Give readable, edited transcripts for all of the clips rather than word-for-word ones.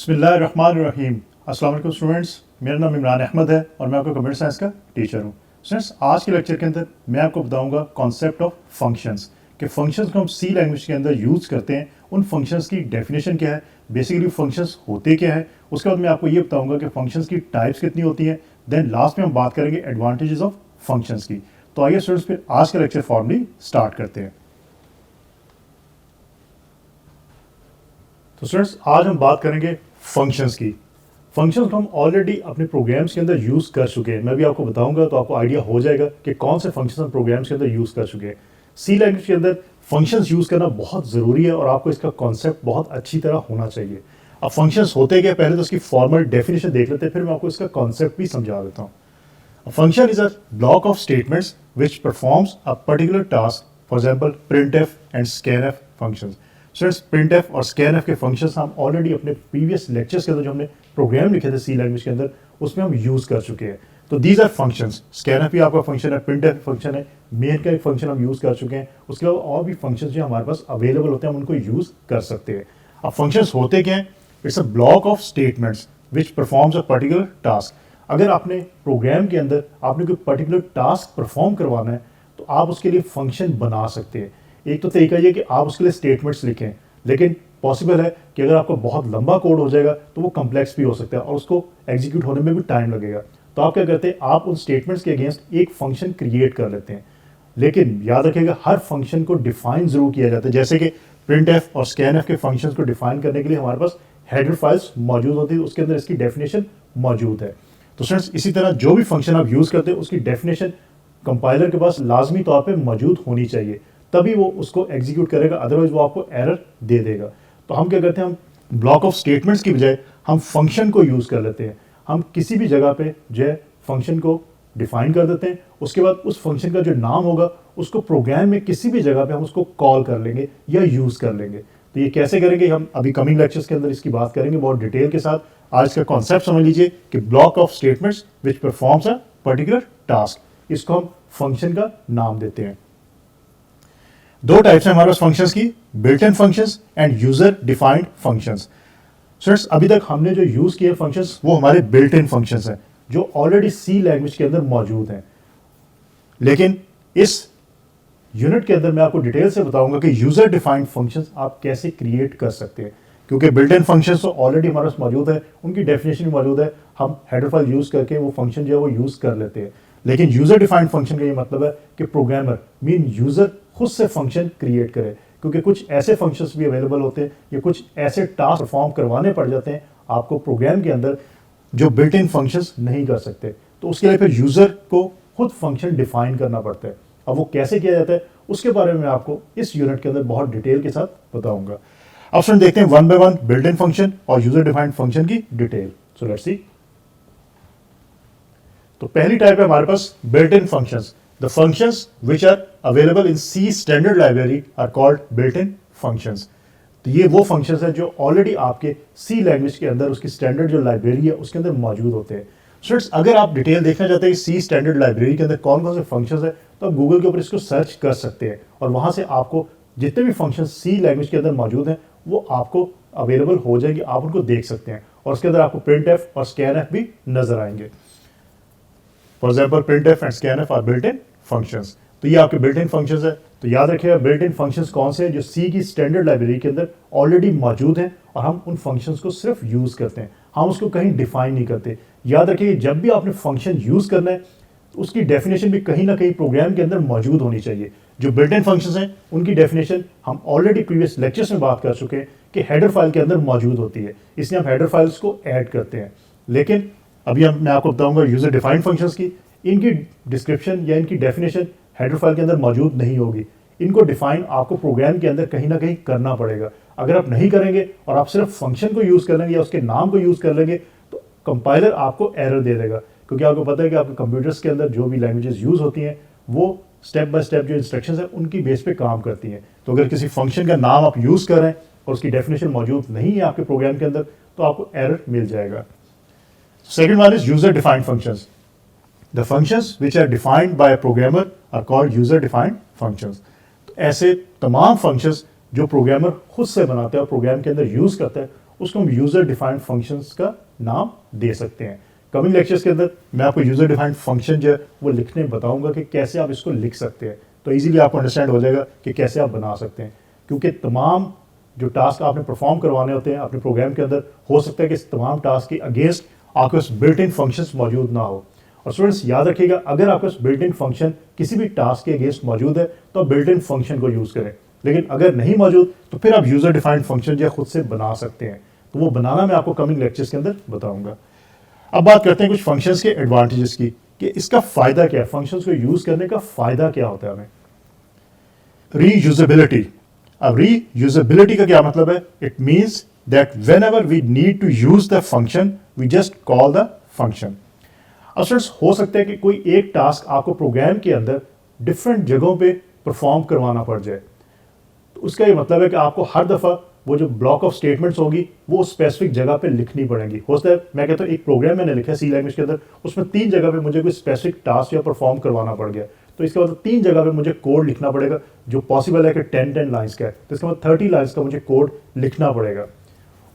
बिस्मिल्लाहिर्रहमानिर्रहीम। अस्सलाम वालेकुम स्टूडेंट्स, मेरा नाम इमरान अहमद है और मैं आपका कंप्यूटर साइंस का टीचर हूँ। स्टूडेंट्स, आज के लेक्चर के अंदर मैं आपको बताऊंगा कॉन्सेप्ट ऑफ फंक्शंस कि फंक्शंस को हम सी लैंग्वेज के अंदर यूज़ करते हैं, उन फंक्शंस की डेफिनेशन क्या है, बेसिकली फंक्शंस होते क्या है। उसके बाद मैं आपको ये बताऊंगा कि फंक्शंस की टाइप्स कितनी होती हैं। देन लास्ट में हम बात करेंगे एडवांटेजेस ऑफ फंक्शंस की। तो आइए स्टूडेंट्स, फिर आज का लेक्चर फॉर्मली स्टार्ट करते हैं। तो स्टूडेंट्स, आज हम बात करेंगे फंक्शंस की। फंक्शंस को हम ऑलरेडी अपने प्रोग्राम्स के अंदर यूज़ कर चुके हैं। मैं भी आपको बताऊंगा तो आपको आइडिया हो जाएगा कि कौन से फंक्शंस हम प्रोग्राम्स के अंदर यूज़ कर चुके हैं। सी लैंग्वेज के अंदर फंक्शंस यूज़ करना बहुत ज़रूरी है और आपको इसका कॉन्सेप्ट बहुत अच्छी तरह होना चाहिए। अब फंक्शंस होते क्या, पहले तो उसकी फॉर्मल डेफिनेशन देख लेते हैं, फिर मैं आपको इसका कॉन्सेप्ट भी समझा देता हूँ। A function is a block of statements which performs a particular task. For example, printf and scanf functions. Students, printf और scanf के functions हम ऑलरेडी अपने previous lectures के अंदर जो हमने प्रोग्राम लिखे थे C लैंग्वेज के अंदर, उसमें हम यूज़ कर चुके हैं। तो these are functions. scanf भी आपका फंक्शन है, printf फंक्शन है, main का एक फंक्शन हम यूज़ कर चुके हैं। उसके अलावा और भी फंक्शंस जो हमारे पास अवेलेबल होते हैं हम उनको यूज़ कर सकते हैं। अब फंक्शंस होते क्या हैं? It's a block of statements which performs a particular task. अगर आपने प्रोग्राम के अंदर आपने कोई पर्टिकुलर टास्क परफॉर्म करवाना है तो आप उसके लिए फंक्शन बना सकते हैं। एक तो तरीका ये कि आप उसके लिए स्टेटमेंट्स लिखें, लेकिन पॉसिबल है कि अगर आपका बहुत लंबा कोड हो जाएगा तो वो कम्प्लेक्स भी हो सकता है और उसको एग्जीक्यूट होने में भी टाइम लगेगा। तो आप क्या करते हैं, आप उन स्टेटमेंट्स के अगेंस्ट एक फंक्शन क्रिएट कर लेते हैं। लेकिन याद रखिएगा, हर फंक्शन को डिफाइन जरूर किया जाता है। जैसे कि प्रिंटफ और स्कैनफ के फंक्शंस को डिफाइन करने के लिए हमारे पास हेडर फाइल्स मौजूद होती है, उसके अंदर इसकी डेफिनेशन मौजूद है। तो स्टूडेंट्स, इसी तरह जो भी फंक्शन आप यूज़ करते हैं उसकी डेफिनेशन कंपाइलर के पास लाजमी तौर पे मौजूद होनी चाहिए, तभी वो उसको एग्जीक्यूट करेगा, अदरवाइज वो आपको एरर दे देगा। तो हम क्या करते हैं, हम ब्लॉक ऑफ स्टेटमेंट्स की बजाय हम फंक्शन को यूज़ कर लेते हैं। हम किसी भी जगह पे जो है फंक्शन को डिफाइन कर देते हैं, उसके बाद उस फंक्शन का जो नाम होगा उसको प्रोग्राम में किसी भी जगह पे हम उसको कॉल कर लेंगे या यूज़ कर लेंगे। तो ये कैसे करेंगे, हम अभी कमिंग लेक्चर्स के अंदर इसकी बात करेंगे बहुत डिटेल के साथ। आज का कॉन्सेप्ट समझ लीजिए कि block of statements which performs a particular task, इसको हम फंक्शन का नाम देते हैं। दो टाइप्स हैं हमारे पास फंक्शंस की, built in functions and user defined functions. Students, अभी तक हमने जो यूज किए फंक्शंस वो हमारे बिल्ट इन फंक्शंस हैं जो ऑलरेडी सी लैंग्वेज के अंदर मौजूद हैं। लेकिन इस यूनिट के अंदर मैं आपको डिटेल से बताऊंगा कि यूजर डिफाइंड फंक्शंस आप कैसे क्रिएट कर सकते हैं, क्योंकि बिल्ट इन फंक्शंस तो ऑलरेडी हमारे पास मौजूद है, उनकी डेफिनेशन भी मौजूद है, हम हेडर फाइल यूज करके वो फंक्शन जो है वो यूज कर लेते हैं। लेकिन यूजर डिफाइंड फंक्शन का ये मतलब है कि प्रोग्रामर मीन यूजर खुद से फंक्शन क्रिएट करे, क्योंकि कुछ ऐसे फंक्शंस भी अवेलेबल होते हैं या कुछ ऐसे टास्क परफॉर्म करवाने पड़ जाते हैं आपको प्रोग्राम के अंदर जो बिल्ट इन फंक्शंस नहीं कर सकते। तो उसके लिए फिर यूजर को खुद फंक्शन डिफाइन करना पड़ता है। अब वो कैसे किया जाता है उसके बारे में आपको इस यूनिट के अंदर बहुत डिटेल के साथ बताऊंगा। अब फ्रेंड, देखते हैं one by one built in function और यूजर डिफाइंड फंक्शन की डिटेल। So let's see. तो पहली टाइप है हमारे पास built in functions. The functions which are available in C standard library are called built in functions. तो ये वो फंक्शंस है जो ऑलरेडी आपके सी लैंग्वेज के अंदर उसकी स्टैंडर्ड जो लाइब्रेरी है उसके अंदर मौजूद होते हैं। स्टूडेंट्स, अगर आप डिटेल देखना चाहते हैं सी स्टैंडर्ड लाइब्रेरी के अंदर कौन कौन से फंक्शंस है तो आप गूगल के ऊपर इसको सर्च कर सकते हैं और वहां से आपको जितने भी फंक्शन सी लैंग्वेज के अंदर मौजूद हैं वो आपको अवेलेबल हो जाएंगे, आप उनको देख सकते हैं और उसके अंदर आपको प्रिंटफ और स्कैनफ भी नजर आएंगे। For example, printf and scanf are built in functions. तो ये आपके बिल्ट इन फंक्शंस है। तो याद रखिएगा, बिल्ट इन फंक्शंस कौन से हैं जो सी की स्टैंडर्ड लाइब्रेरी के अंदर ऑलरेडी मौजूद हैं और हम उन फंक्शंस को सिर्फ यूज करते हैं, हम उसको कहीं डिफाइन नहीं करते। याद रखिए, जब भी आपने फंक्शन यूज करना है तो उसकी डेफिनेशन भी कहीं ना कहीं प्रोग्राम के अंदर मौजूद होनी चाहिए। जो बिल्ट इन फंक्शंस हैं उनकी डेफिनेशन हम ऑलरेडी प्रीवियस लेक्चर्स में बात कर चुके हैं कि हेडर फाइल के अंदर मौजूद होती है, इसलिए हम हेडर फाइल्स को ऐड करते हैं। लेकिन अभी मैं आपको बताऊंगा यूजर डिफाइंड फंक्शंस की, इनकी डिस्क्रिप्शन या इनकी डेफिनेशन हेडर फाइल के अंदर मौजूद नहीं होगी। इनको डिफाइन आपको प्रोग्राम के अंदर कहीं ना कहीं करना पड़ेगा। अगर आप नहीं करेंगे और आप सिर्फ फंक्शन को यूज कर लेंगे या उसके नाम को यूज कर लेंगे तो कंपाइलर आपको एरर दे देगा, क्योंकि आपको पता है कि आपके कंप्यूटर्स के अंदर जो भी लैंग्वेजेस यूज होती हैं वो स्टेप बाय स्टेप जो इंस्ट्रक्शंस है उनकी बेस पे काम करती हैं। तो अगर किसी फंक्शन का नाम आप यूज कर रहे हैं और उसकी डेफिनेशन मौजूद नहीं है आपके प्रोग्राम के अंदर तो आपको एरर मिल जाएगा। Second one is user defined functions. The functions which are defined by a programmer are called user defined functions. तो ऐसे तमाम फंक्शंस जो प्रोग्रामर खुद से बनाता है और प्रोग्राम के अंदर यूज करता है उसको हम यूजर डिफाइंड फंक्शंस का नाम दे सकते हैं। कमिंग लेक्चर्स के अंदर मैं आपको यूजर डिफाइंड फंक्शन जो है वो लिखने बताऊंगा कि कैसे आप इसको लिख सकते हैं, तो इजीली आपको अंडरस्टैंड हो जाएगा कि कैसे आप बना सकते हैं। क्योंकि तमाम जो टास्क आपने परफॉर्म करवाने होते हैं अपने प्रोग्राम के अंदर, हो सकता है कि इस तमाम टास्क के अगेंस्ट आपके पास बिल्ट इन फंक्शंस मौजूद ना हो। और स्टूडेंट्स याद रखिएगा, अगर आपके पास बिल्ट इन फंक्शन किसी भी टास्क के अगेंस्ट मौजूद है तो आप बिल्ट इन फंक्शन को यूज़ करें, लेकिन अगर नहीं मौजूद तो फिर आप यूज़र डिफाइंड फंक्शन जो खुद से बना सकते हैं। तो वो बनाना मैं आपको कमिंग लेक्चर्स के अंदर बताऊंगा। अब बात करते हैं कुछ फंक्शंस के एडवांटेजेस की, कि इसका फ़ायदा क्या है, फंक्शंस को यूज़ करने का फ़ायदा क्या होता है हमें। रीयूजेबिलिटी। अब रीयूजेबिलिटी का क्या मतलब है? It means that whenever we need to use the function we just call the function. अब स्टूडेंट्स हो सकता है कि कोई एक टास्क आपको प्रोग्राम के अंदर डिफरेंट जगहों पे परफॉर्म करवाना पड़ जाए, तो उसका ये मतलब है कि आपको हर दफ़ा वो जो ब्लॉक ऑफ स्टेटमेंट्स होगी वो स्पेसिफिक जगह पे लिखनी पड़ेंगी। हो सकता है मैं कहता हूँ एक प्रोग्राम मैंने लिखा है सी लैंग्वेज के अंदर, उसमें 3 जगह पे मुझे कोई स्पेसिफिक टास्क या परफॉर्म करवाना पड़ गया, तो इसके बाद 3 जगह पे मुझे कोड लिखना पड़ेगा, जो पॉसिबल है कि 10 लाइन्स का है, तो इसके बाद 30 लाइन्स का मुझे कोड लिखना पड़ेगा।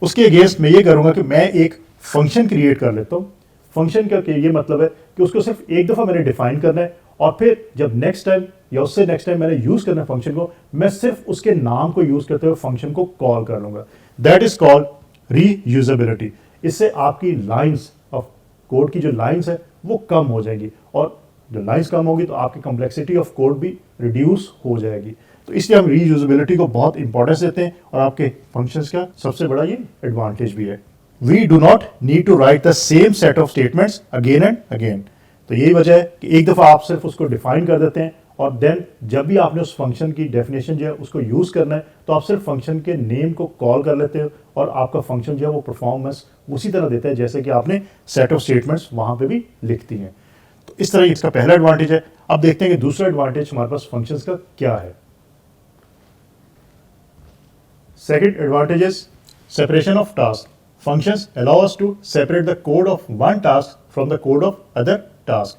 उसके अगेंस्ट मैं ये करूँगा कि मैं एक फंक्शन क्रिएट कर लेता हूँ। फंक्शन का ये मतलब है कि उसको सिर्फ एक दफ़ा मैंने डिफाइन करना है, और फिर जब नेक्स्ट टाइम या उससे नेक्स्ट टाइम मैंने यूज़ करना है फंक्शन को, मैं सिर्फ उसके नाम को यूज़ करते हुए फंक्शन को कॉल कर लूँगा। That is called reusability. इससे आपकी लाइन्स ऑफ कोड की जो लाइन्स है वो कम हो जाएंगी, और जो लाइन्स कम होगी तो आपकी कम्प्लेक्सिटी ऑफ कोड भी रिड्यूस हो जाएगी। तो इसलिए हम रीयूजेबिलिटी को बहुत इंपॉर्टेंस देते हैं, और आपके फंक्शंस का सबसे बड़ा ये एडवांटेज भी है। We do not need to write the same set of statements again and again. तो यही वजह है कि एक दफ़ा आप सिर्फ उसको डिफाइन कर देते हैं, और देन जब भी आपने उस फंक्शन की डेफिनेशन जो है उसको यूज़ करना है तो आप सिर्फ फंक्शन के नेम को कॉल कर लेते हो, और आपका फंक्शन जो है वो परफॉर्मेंस उसी तरह देता है जैसे कि आपने सेट ऑफ स्टेटमेंट्स वहाँ पे भी लिख दी हैं। तो इस तरह इसका पहला एडवांटेज है। अब देखते हैं कि दूसरा एडवांटेज हमारे पास फंक्शंस का क्या है। Second advantage is separation of task. Functions allow us to separate the code of one task from the code of other task.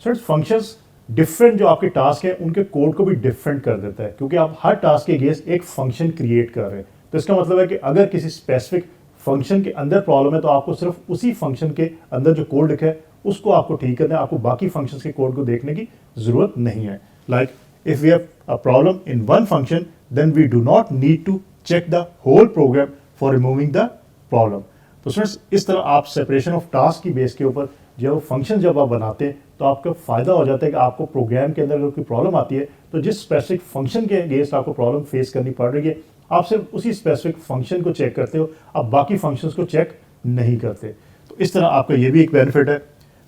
So functions different जो आपके टास्क है उनके कोड को भी डिफरेंट कर देता है, क्योंकि आप हर टास्क के अगेंस्ट एक फंक्शन क्रिएट कर रहे हैं। तो इसका मतलब है कि अगर किसी स्पेसिफिक फंक्शन के अंदर प्रॉब्लम है तो आपको सिर्फ उसी फंक्शन के अंदर जो कोड लिखा है उसको आपको ठीक करना है, आपको बाकी फंक्शंस के कोड को देखने की जरूरत नहीं है। Like if we have a problem in one function then we do not need to check the whole program for removing the problem. तो स्टूडेंट्स इस तरह आप सेपरेशन ऑफ टास्क की बेस के ऊपर जो फंक्शन जब आप बनाते हैं तो आपका फ़ायदा हो जाता है कि आपको प्रोग्राम के अंदर अगर कोई प्रॉब्लम आती है तो जिस स्पेसिफिक फंक्शन के अगेंस्ट आपको प्रॉब्लम फेस करनी पड़ रही है आप सिर्फ उसी स्पेसिफिक फंक्शन को चेक करते हो, आप बाकी फंक्शंस को चेक नहीं करते। तो इस तरह आपका ये भी एक बेनिफिट है।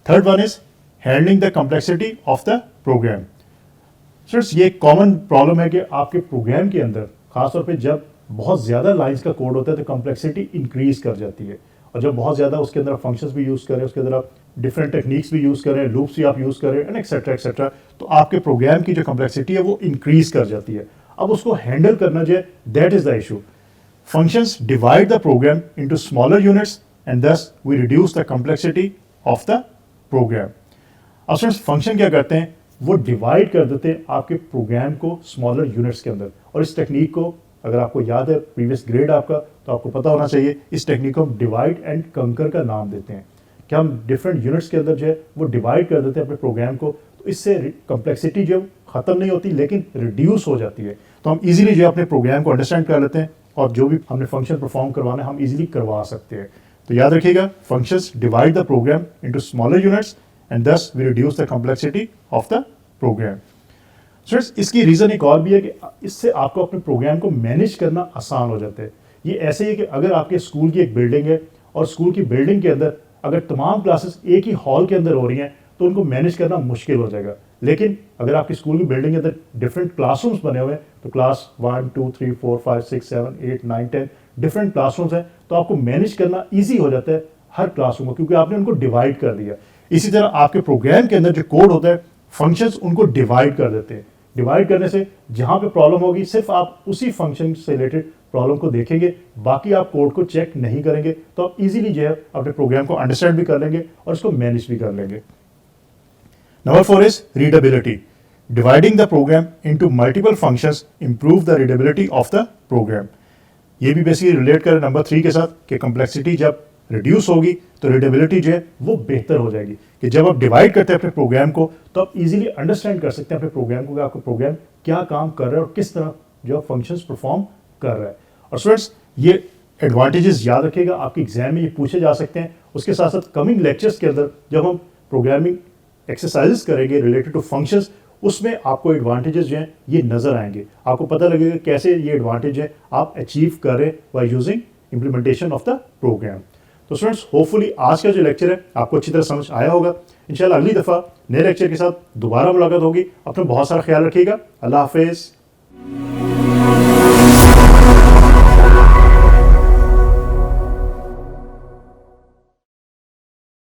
Third one is handling the complexity of the program. Students ये कॉमन प्रॉब्लम है कि आपके प्रोग्राम के अंदर खासतौर पर जब बहुत ज़्यादा लाइंस का कोड होता है तो कम्प्लेक्सिटी इंक्रीज कर जाती है, और जब बहुत ज़्यादा उसके अंदर फंक्शंस भी यूज़ करें, उसके अंदर आप डिफरेंट टेक्निक्स भी यूज़ करें, लूप्स भी आप यूज़ करें एंड एक्सेट्रा एक्सेट्रा, तो आपके प्रोग्राम की जो कम्प्लेक्सिटी है वो इंक्रीज कर जाती है। अब उसको हैंडल करना जो है that is the issue. Functions divide the program into smaller units and thus we reduce the complexity of the program. अब फ्रेंड्स फंक्शन क्या करते हैं, वो डिवाइड कर देते हैं आपके प्रोग्राम को स्मॉलर यूनिट्स के अंदर, और इस टेक्निक को अगर आपको याद है प्रीवियस ग्रेड आपका तो आपको पता होना चाहिए, इस टेक्निक को हम डिवाइड एंड कंकर का नाम देते हैं कि हम डिफरेंट यूनिट्स के अंदर जो है वो डिवाइड कर देते हैं अपने प्रोग्राम को, तो इससे कम्प्लेक्सिटी जो ख़त्म नहीं होती लेकिन रिड्यूस हो जाती है। तो हम इजीली जो है अपने प्रोग्राम को अंडरस्टैंड कर लेते हैं, और जो भी हमने फंक्शन परफॉर्म करवाना है हम इजीली करवा सकते हैं। तो याद रखिएगा, functions divide the program into smaller units and thus we reduce the complexity of the program. Students इसकी रीज़न एक और भी है कि इससे आपको अपने प्रोग्राम को मैनेज करना आसान हो जाता है। ये ऐसे ही कि अगर आपके स्कूल की एक बिल्डिंग है और स्कूल की बिल्डिंग के अंदर अगर तमाम क्लासेस एक ही हॉल के अंदर हो रही हैं तो उनको मैनेज करना मुश्किल हो जाएगा। लेकिन अगर आपकी स्कूल की बिल्डिंग के अंदर डिफरेंट क्लासरूम्स बने हुए हैं, तो क्लास 1 2 3 4 5 6 7 8 9 10 डिफरेंट क्लासरूम्स हैं, तो आपको मैनेज करना ईजी हो जाता है हर क्लासरूम को, क्योंकि आपने उनको डिवाइड कर दिया। इसी तरह आपके प्रोग्राम के अंदर जो कोड होता है फंक्शंस उनको डिवाइड कर देते हैं। डिवाइड करने से जहां पे प्रॉब्लम होगी सिर्फ आप उसी फंक्शन से रिलेटेड प्रॉब्लम को देखेंगे, बाकी आप कोड को चेक नहीं करेंगे, तो आप इजीली जो है अपने प्रोग्राम को अंडरस्टैंड भी कर लेंगे और इसको मैनेज भी कर लेंगे। Number 4 is readability. Dividing the program into multiple functions improve the readability of the program. ये भी बेसिकली रिलेट करें नंबर 3 के साथ कि कम्प्लेक्सिटी जब रिड्यूस होगी तो रीडेबिलिटी जो है वो बेहतर हो जाएगी, कि जब आप डिवाइड करते हैं अपने प्रोग्राम को तो आप इजीली अंडरस्टैंड कर सकते हैं अपने प्रोग्राम को कि आपका प्रोग्राम क्या काम कर रहा है और किस तरह जो फंक्शंस परफॉर्म कर रहा है। और स्टूडेंट्स ये एडवांटेजेस याद रखिएगा, आपके एग्जाम में ये पूछे जा सकते हैं। उसके साथ साथ कमिंग लेक्चर्स के अंदर जब हम प्रोग्रामिंग एक्सरसाइजेस करेंगे रिलेटेड टू फंक्शंस, उसमें आपको एडवांटेजेस जो हैं ये नज़र आएंगे, आपको पता लगेगा कैसे ये एडवांटेज है आप अचीव कर रहे हैं by using implementation of the program. तो स्टूडेंट्स होपफुली आज का जो लेक्चर है आपको अच्छी तरह समझ आया होगा। इंशाल्लाह अगली दफ़ा नए लेक्चर के साथ दोबारा मुलाकात होगी। अपना बहुत सारा ख्याल रखिएगा। अल्लाह हाफिज़।